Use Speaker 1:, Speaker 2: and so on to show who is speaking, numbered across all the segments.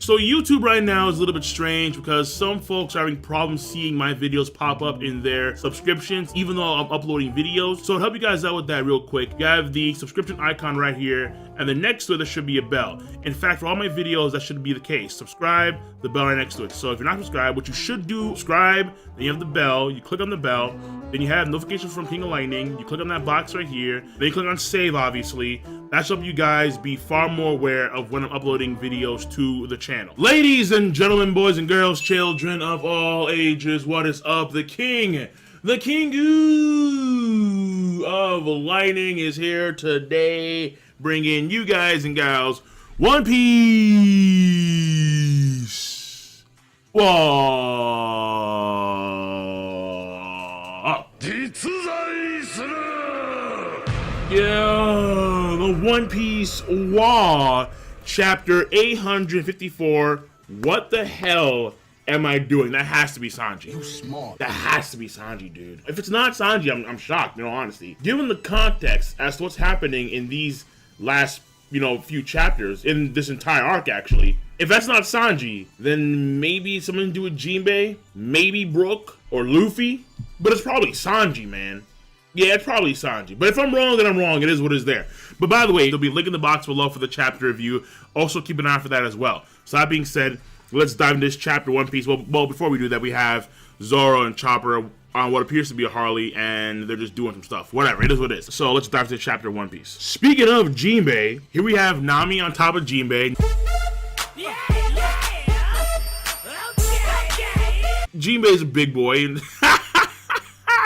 Speaker 1: So YouTube right now is a little bit strange because some folks are having problems seeing my videos pop up in their subscriptions, even though I'm uploading videos. So to help you guys out with that real quick, you have the subscription icon right here, and then next to it, there should be a bell. In fact, for all my videos, that should be the case. Subscribe, the bell right next to it. So if you're not subscribed, what you should do, subscribe, then you have the bell, you click on the bell, then you have notifications from King of Lightning, you click on that box right here, then you click on save, obviously. That should help you guys be far more aware of when I'm uploading videos to the channel. Ladies and gentlemen, boys and girls, children of all ages, what is up? The king of Lightning is here today, bringing you guys and gals One Piece. Yeah, the One Piece War, chapter 854. What the hell am I doing? That has to be Sanji.
Speaker 2: You smart.
Speaker 1: That has to be Sanji, dude. If it's not Sanji, I'm shocked, in all honesty. Given the context as to what's happening in these last, few chapters, in this entire arc, actually, if that's not Sanji, then maybe something to do with Jimbe, maybe Brook, or Luffy, but it's probably Sanji, man. Yeah, it's probably Sanji. But if I'm wrong, then I'm wrong. It is what is there. But by the way, there'll be a link in the box below for the chapter review. Also, keep an eye out for that as well. So that being said, let's dive into this chapter One Piece. Well, before we do that, we have Zoro and Chopper on what appears to be a Harley, and they're just doing some stuff. Whatever, it is what it is. So let's dive into chapter One Piece. Speaking of Jimbe, here we have Nami on top of Jimbe. Jimbe is a big boy, and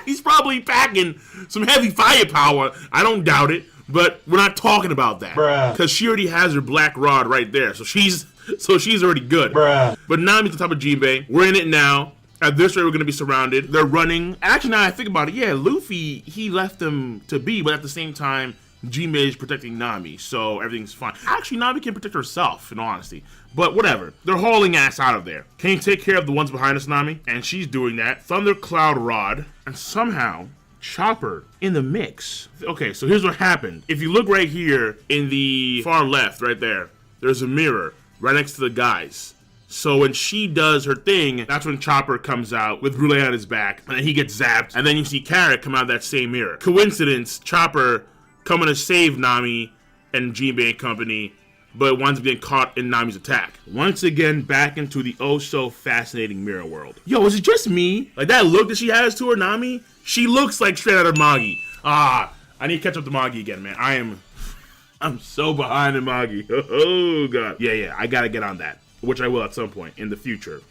Speaker 1: he's probably packing some heavy firepower. I don't doubt it, but we're not talking about that. Because she already has her black rod right there, so she's already good. But Nami's on top of Jimbe. We're in it now. At this rate, we're going to be surrounded. They're running. Actually, now I think about it, yeah, Luffy, he left them to be, but at the same time, Jimbe is protecting Nami, so everything's fine. Actually, Nami can protect herself, in all honesty. But whatever. They're hauling ass out of there. Can you take care of the ones behind us, Nami? And she's doing that. Thundercloud Rod. And somehow, Chopper in the mix. Okay, so here's what happened. If you look right here in the far left, right there, there's a mirror right next to the guys. So when she does her thing, that's when Chopper comes out with roulette on his back, and then he gets zapped, and then you see Carrot come out of that same mirror. Coincidence, Chopper coming to save Nami and Jimbe and company, but winds up getting caught in Nami's attack. Once again, back into the oh-so-fascinating mirror world. Yo, is it just me? Like, that look that she has to her, Nami? She looks like straight out of Magi. I need to catch up to Magi again, man. I'm so behind in Magi. Oh, God. Yeah, I gotta get on that. Which I will at some point in the future.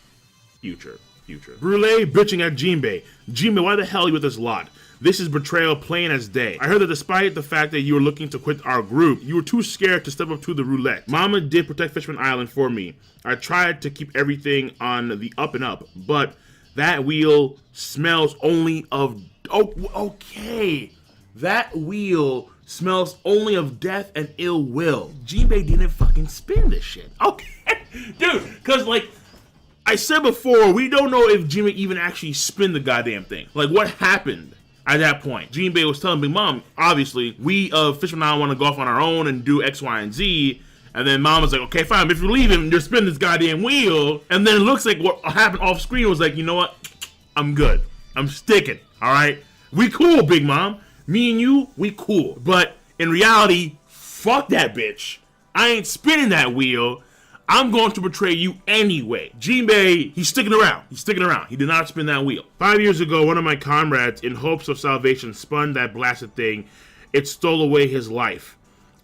Speaker 1: Brûlé bitching at Jimbe. Jimbe, why the hell are you with this lot? This is betrayal plain as day. I heard that despite the fact that you were looking to quit our group, you were too scared to step up to the roulette. Mama did protect Fishman Island for me. I tried to keep everything on the up and up, but that wheel smells only of... Oh, okay. That wheel smells only of death and ill will. Jimbe didn't fucking spin this shit. Okay. Dude, because, like, I said before, we don't know if Jimbe even actually spun the goddamn thing. Like, what happened at that point? Jimbe was telling Big Mom, obviously, we Fisherman Island want to go off on our own and do X, Y, and Z. And then Mom was like, okay, fine, but if you leave him, you're spinning this goddamn wheel. And then it looks like what happened off screen was like, you know what? I'm good. I'm sticking, all right? We cool, Big Mom. Me and you, we cool. But in reality, fuck that bitch. I ain't spinning that wheel. I'm going to betray you anyway. Jimbe, he's sticking around. He did not spin that wheel. 5 years ago, one of my comrades, in hopes of salvation, spun that blasted thing. It stole away his life.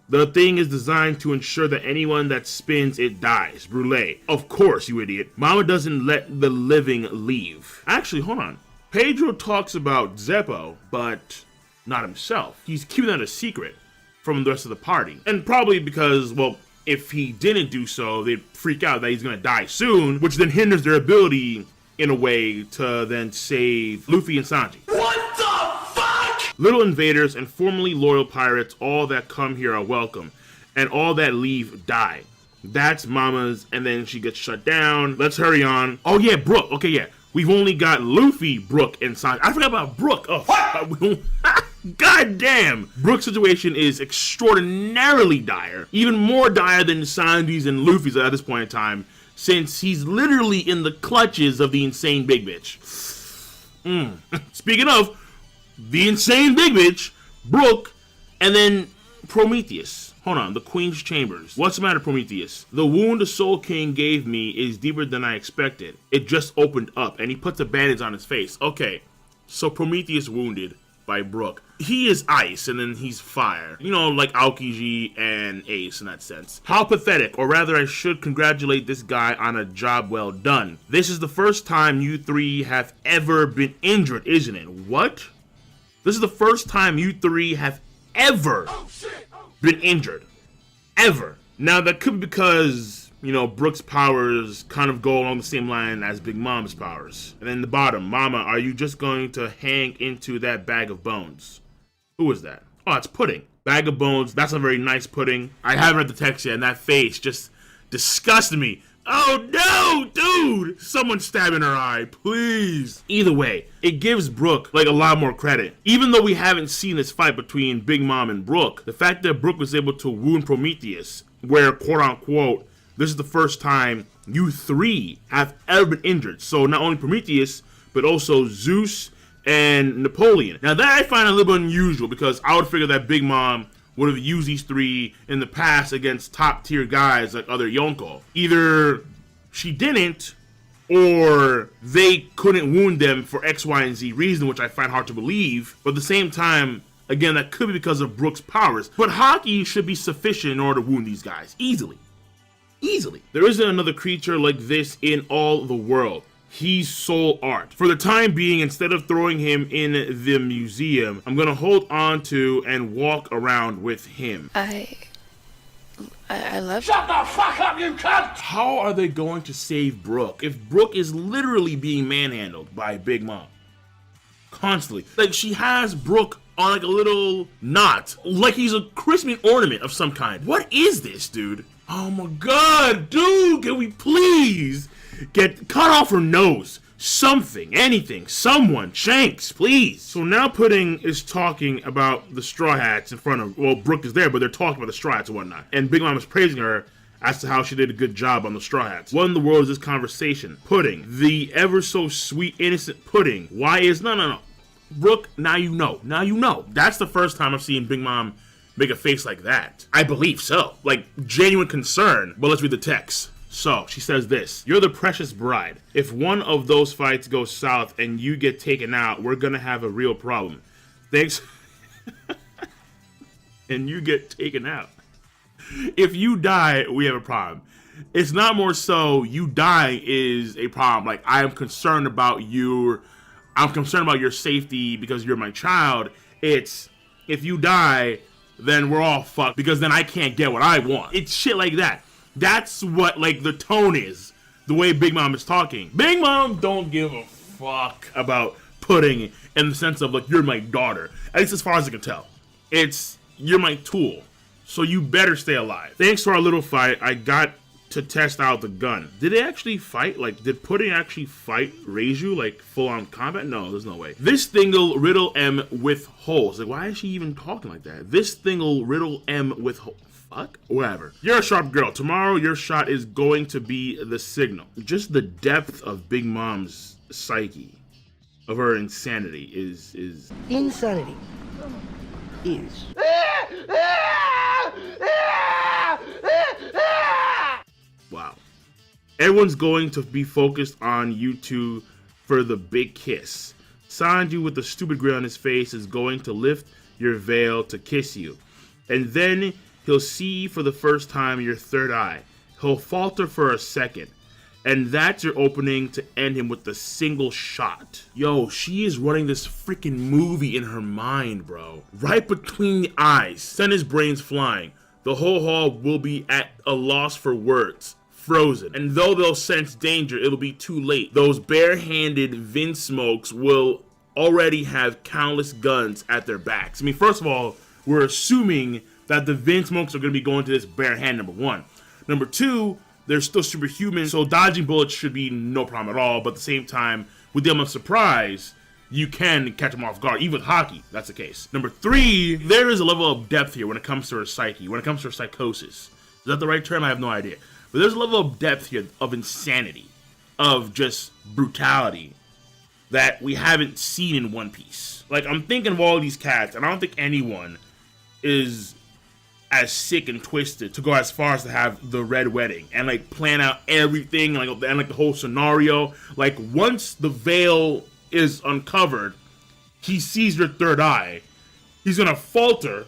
Speaker 1: The thing is designed to ensure that anyone that spins it dies. Brûlé. Of course, you idiot. Mama doesn't let the living leave. Actually, hold on. Pedro talks about Zeppo, but not himself. He's keeping that a secret from the rest of the party. And probably because, well, if he didn't do so, they'd freak out that he's gonna die soon, which then hinders their ability, in a way, to then save Luffy and Sanji.
Speaker 2: What the fuck?
Speaker 1: Little invaders and formerly loyal pirates, all that come here are welcome, and all that leave die. That's Mama's, and then she gets shut down. Let's hurry on. Oh yeah, Brook. Okay, yeah. We've only got Luffy, Brook, and Sanji. I forgot about Brook. Oh, what? God damn! Brook's situation is extraordinarily dire. Even more dire than Sanji's and Luffy's at this point in time, since he's literally in the clutches of the insane big bitch. Speaking of, the insane big bitch, Brook, and then Prometheus. Hold on, the Queen's Chambers. What's the matter, Prometheus? The wound the Soul King gave me is deeper than I expected. It just opened up, and he puts a bandage on his face. Okay, so Prometheus wounded by Brook. He is ice, and then he's fire. You know, like Aokiji and Ace in that sense. How pathetic, or rather I should congratulate this guy on a job well done. This is the first time you three have ever been injured, isn't it? What? This is the first time you three have ever been injured. Ever. Now that could be because, you know, Brook's powers kind of go along the same line as Big Mom's powers. And then the bottom, Mama, are you just going to hang into that bag of bones? Who is that? Oh, it's Pudding. Bag of bones, that's a very nice Pudding. I haven't read the text yet, and that face just disgusted me. Oh no, dude! Someone stab in her eye, please. Either way, it gives Brook like a lot more credit. Even though we haven't seen this fight between Big Mom and Brook, the fact that Brook was able to wound Prometheus, where quote unquote, this is the first time you three have ever been injured. So not only Prometheus, but also Zeus and Napoleon. Now that I find a little bit unusual because I would figure that Big Mom would have used these three in the past against top tier guys like other Yonko. Either she didn't, or they couldn't wound them for X, Y, and Z reason, which I find hard to believe. But at the same time, again, that could be because of Brook's powers. But Haki should be sufficient in order to wound these guys. Easily. Easily. There isn't another creature like this in all the world. He's soul art. For the time being, instead of throwing him in the museum, I'm gonna hold on to and walk around with him.
Speaker 3: I love
Speaker 2: Shut the fuck up, you cunt!
Speaker 1: How are they going to save Brook if Brook is literally being manhandled by Big Mom? Constantly. Like, she has Brook on like a little knot. Like he's a Christmas ornament of some kind. What is this, dude? Oh my god, dude, can we please cut off her nose? Something, anything, someone, Shanks, please. So now Pudding is talking about the Straw Hats in front of, well, Brook is there, but they're talking about the Straw Hats and whatnot. And Big Mom is praising her as to how she did a good job on the Straw Hats. What in the world is this conversation? Pudding, the ever so sweet, innocent Pudding. Why is, no. Brook, now you know. Now you know. That's the first time I've seen Big Mom make a face like that. I believe so. Like, genuine concern. But let's read the text. So, she says this. You're the precious bride. If one of those fights goes south and you get taken out, we're gonna have a real problem. Thanks. And you get taken out. If you die, we have a problem. It's not more so you dying is a problem. Like, I am concerned about you. I'm concerned about your safety because you're my child. It's, if you die, then we're all fucked because then I can't get what I want. It's shit like that. That's what, like, the tone is. The way Big Mom is talking. Big Mom don't give a fuck about Pudding in the sense of, like, you're my daughter. At least as far as I can tell. It's, you're my tool. So you better stay alive. Thanks to our little fight, I got to test out the gun. Did they actually fight? Like, did Pudding actually fight Reiju, like, full-on combat? No, there's no way. This thing'll riddle M with holes. Like, why is she even talking like that? This thing'll riddle M with holes. Fuck? Whatever. You're a sharp girl. Tomorrow, your shot is going to be the signal. Just the depth of Big Mom's psyche, of her insanity is...
Speaker 4: Insanity is...
Speaker 1: Wow. Everyone's going to be focused on you two for the big kiss. Sanji with the stupid grin on his face is going to lift your veil to kiss you. And then he'll see for the first time your third eye. He'll falter for a second. And that's your opening to end him with a single shot. Yo, she is running this freaking movie in her mind, bro. Right between the eyes. Send his brains flying. The whole hall will be at a loss for words. Frozen. And though they'll sense danger, it'll be too late. Those bare-handed Vinsmokes will already have countless guns at their backs. I mean, first of all, we're assuming that the Vinsmokes are going to be going to this bare hand, number one. Number two, they're still superhuman, so dodging bullets should be no problem at all. But at the same time, with the element of surprise, you can catch them off guard. Even with hockey, that's the case. Number 3, there is a level of depth here when it comes to her psyche, when it comes to her psychosis. Is that the right term? I have no idea. But there's a level of depth here of insanity, of just brutality that we haven't seen in One Piece. Like, I'm thinking of all these cats, and I don't think anyone is as sick and twisted to go as far as to have the Red Wedding and like plan out everything, like and like the whole scenario. Like, once the veil is uncovered, he sees your third eye. He's gonna falter,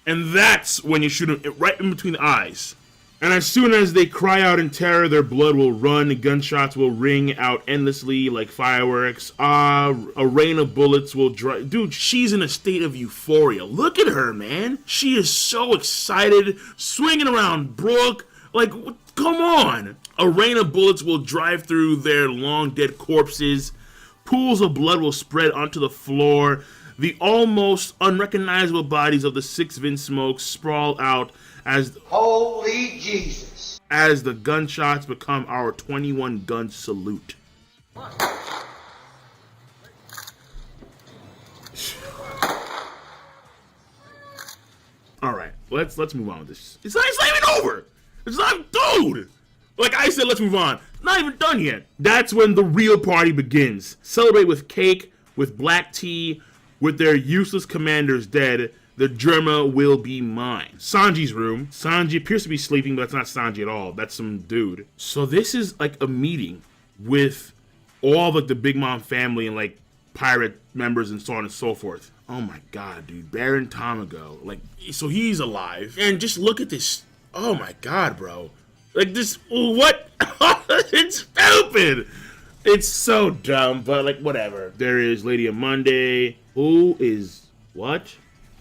Speaker 1: and that's when you shoot him right in between the eyes. And as soon as they cry out in terror, their blood will run, gunshots will ring out endlessly like fireworks. A rain of bullets will drive. Dude, she's in a state of euphoria. Look at her, man. She is so excited, swinging around Brook. Like, come on. A rain of bullets will drive through their long dead corpses. Pools of blood will spread onto the floor. The almost unrecognizable bodies of the 6 Vinsmokes sprawl out as
Speaker 2: Holy Jesus.
Speaker 1: As the gunshots become our 21 gun salute. All right, let's move on with this. It's not even over. It's not, dude. Like I said, let's move on. Not even done yet. That's when the real party begins. Celebrate with cake, with black tea, with their useless commanders dead. The Germa will be mine. Sanji's room. Sanji appears to be sleeping, but that's not Sanji at all. That's some dude. So this is like a meeting with all of like the Big Mom family and like pirate members and so on and so forth. Oh my god, dude. Baron Tamago. Like, so he's alive. And just look at this. Oh my god, bro. Like this, what? It's stupid. It's so dumb, but like whatever. There is Lady of Monday. Who is, what?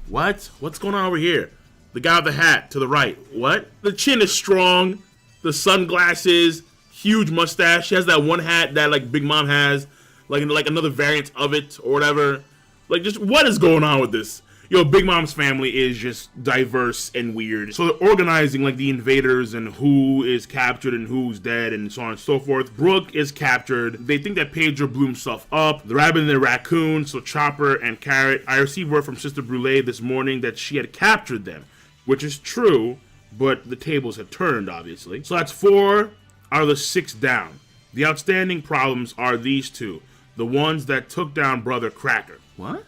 Speaker 1: What? What's going on over here? The guy with the hat to the right. What? The chin is strong. The sunglasses. Huge mustache. She has that one hat that like Big Mom has. Like another variant of it or whatever. Like, just what is going on with this? Yo, Big Mom's family is just diverse and weird. So they're organizing like the invaders and who is captured and who's dead and so on and so forth. Brook is captured. They think that Pedro blew himself up. The rabbit and the raccoon, so Chopper and Carrot. I received word from Sister Brûlée this morning that she had captured them, which is true, but the tables had turned, obviously. So that's 4 out of the 6 down. The outstanding problems are these 2. The ones that took down Brother Cracker. What?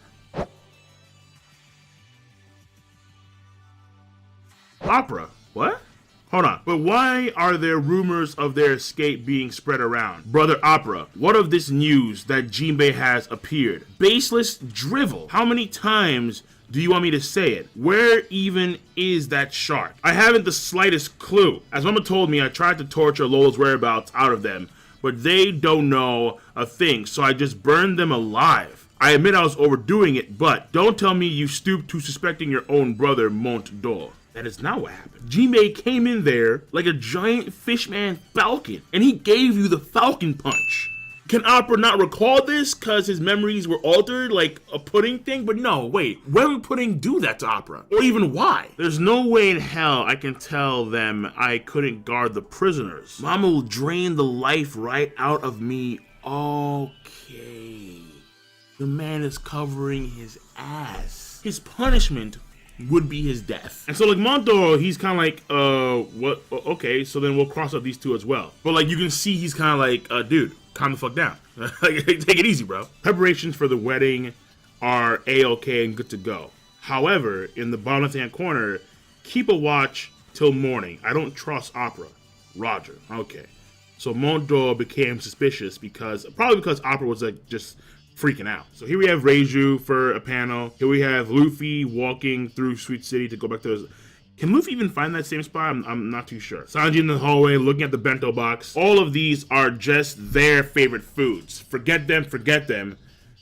Speaker 1: Opera. What? Hold on. But why are there rumors of their escape being spread around? Brother Opera, what of this news that Jimbe has appeared? Baseless drivel. How many times do you want me to say it? Where even is that shark? I haven't the slightest clue. As Mama told me, I tried to torture Lola's whereabouts out of them, but they don't know a thing, so I just burned them alive. I admit I was overdoing it, but don't tell me you stooped to suspecting your own brother, Mont d'Or. That is not what happened. Jimbe came in there like a giant fishman falcon, and he gave you the falcon punch. Can Opera not recall this because his memories were altered like a pudding thing? But no, wait, when would pudding do that to Opera? Or even why? There's no way in hell I can tell them I couldn't guard the prisoners. Mama will drain the life right out of me. Okay. The man is covering his ass. His punishment would be his death. And so like Monto, he's kind of like, what? Okay, so then we'll cross out these 2 as well. But like you can see he's kind of like, dude, calm the fuck down. Like, take it easy, bro. Preparations for the wedding are A-okay and good to go. However, in the bottom left-hand corner, keep a watch till morning. I don't trust Opera. Roger. Okay. So Monto became suspicious probably because Opera was like just freaking out. So here we have Reiju for a panel. Here we have Luffy walking through Sweet City to go back to his... Can Luffy even find that same spot? I'm not too sure. Sanji in the hallway looking at the bento box. All of these are just their favorite foods. Forget them.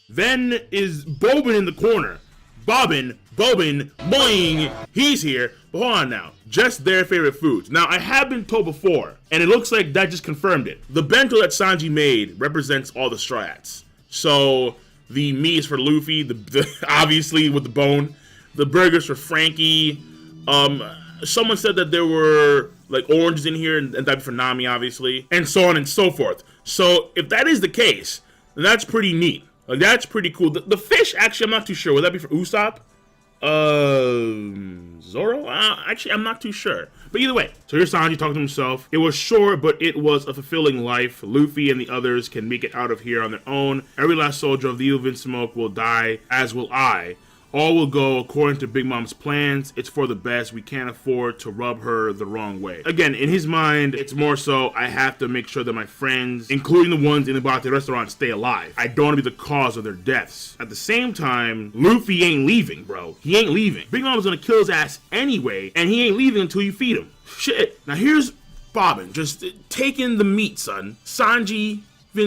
Speaker 1: Then is Bobin in the corner. Bobin, boing, he's here. But hold on now. Just their favorite foods. Now, I have been told before, and it looks like that just confirmed it. The bento that Sanji made represents all the Straw Hats. So the meat is for Luffy, the obviously with the bone. The burgers for Frankie. Someone said that there were like oranges in here, and that'd be for Nami, obviously, and so on and so forth. So if that is the case, then that's pretty neat. Like, that's pretty cool. The fish, actually, I'm not too sure. Would that be for Usopp? Zoro? Actually, I'm not too sure. But either way, so here's Sanji talking to himself. It was short, but it was a fulfilling life. Luffy and the others can make it out of here on their own. Every last soldier of the Evil Smoke will die, as will I. All will go according to Big Mom's plans. It's for the best. We can't afford to rub her the wrong way. Again, in his mind, it's more so I have to make sure that my friends, including the ones in the Bate restaurant, stay alive. I don't want to be the cause of their deaths. At the same time, Luffy ain't leaving, bro. He ain't leaving. Big Mom's gonna kill his ass anyway, and he ain't leaving until you feed him. Shit. Now here's Bobbin, just taking the meat, son. Sanji,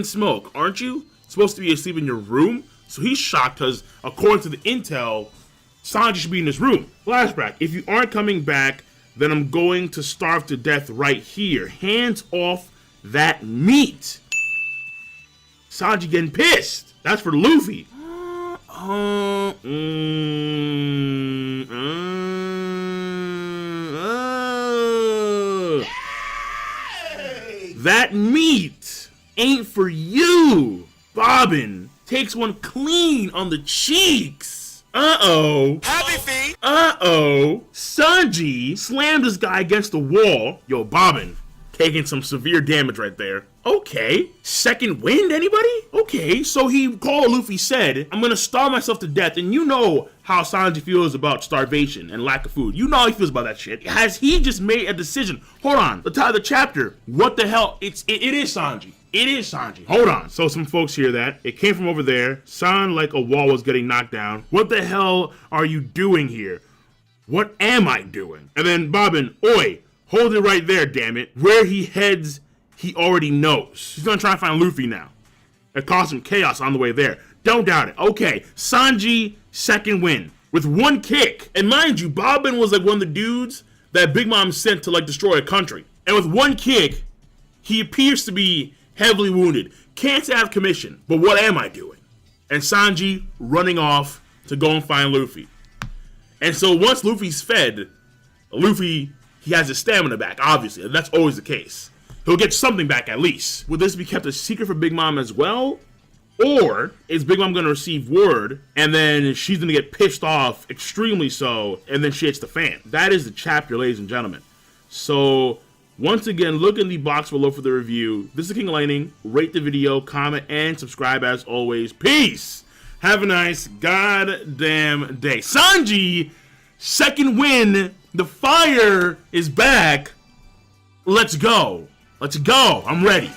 Speaker 1: Smoke, aren't you supposed to be asleep in your room? So he's shocked because, according to the intel, Sanji should be in his room. Flashback, if you aren't coming back, then I'm going to starve to death right here. Hands off that meat. Sanji getting pissed. That's for Luffy. That meat ain't for you. Bobbin takes one clean on the cheeks. Uh-oh.
Speaker 5: Happy feet.
Speaker 1: Uh-oh. Sanji slammed this guy against the wall. Yo, Bobbin taking some severe damage right there. Okay. Second wind, anybody? Okay, so he called Luffy, said, I'm gonna starve myself to death, and you know how Sanji feels about starvation and lack of food. You know how he feels about that shit. Has he just made a decision? Hold on, the title of the chapter. What the hell? It is Sanji. It is Sanji. Hold on. So some folks hear that. It came from over there. Sound like a wall was getting knocked down. What the hell are you doing here? What am I doing? And then Bobbin, oi, hold it right there, damn it. Where he heads, he already knows. He's gonna try and find Luffy now. It caused some chaos on the way there. Don't doubt it. Okay, Sanji, second win. With one kick. And mind you, Bobbin was like one of the dudes that Big Mom sent to like destroy a country. And with one kick, he appears to be heavily wounded. Can't have commission, but what am I doing? And Sanji running off to go and find Luffy. And so once Luffy's fed, Luffy, he has his stamina back, obviously. That's always the case. He'll get something back at least. Will this be kept a secret for Big Mom as well? Or is Big Mom going to receive word and then she's going to get pissed off, extremely so, and then she hits the fan? That is the chapter, ladies and gentlemen. So once again, look in the box below for the review. This is King of Lightning. Rate the video, comment, and subscribe as always. Peace! Have a nice goddamn day. Sanji, second win. The fire is back. Let's go. Let's go. I'm ready.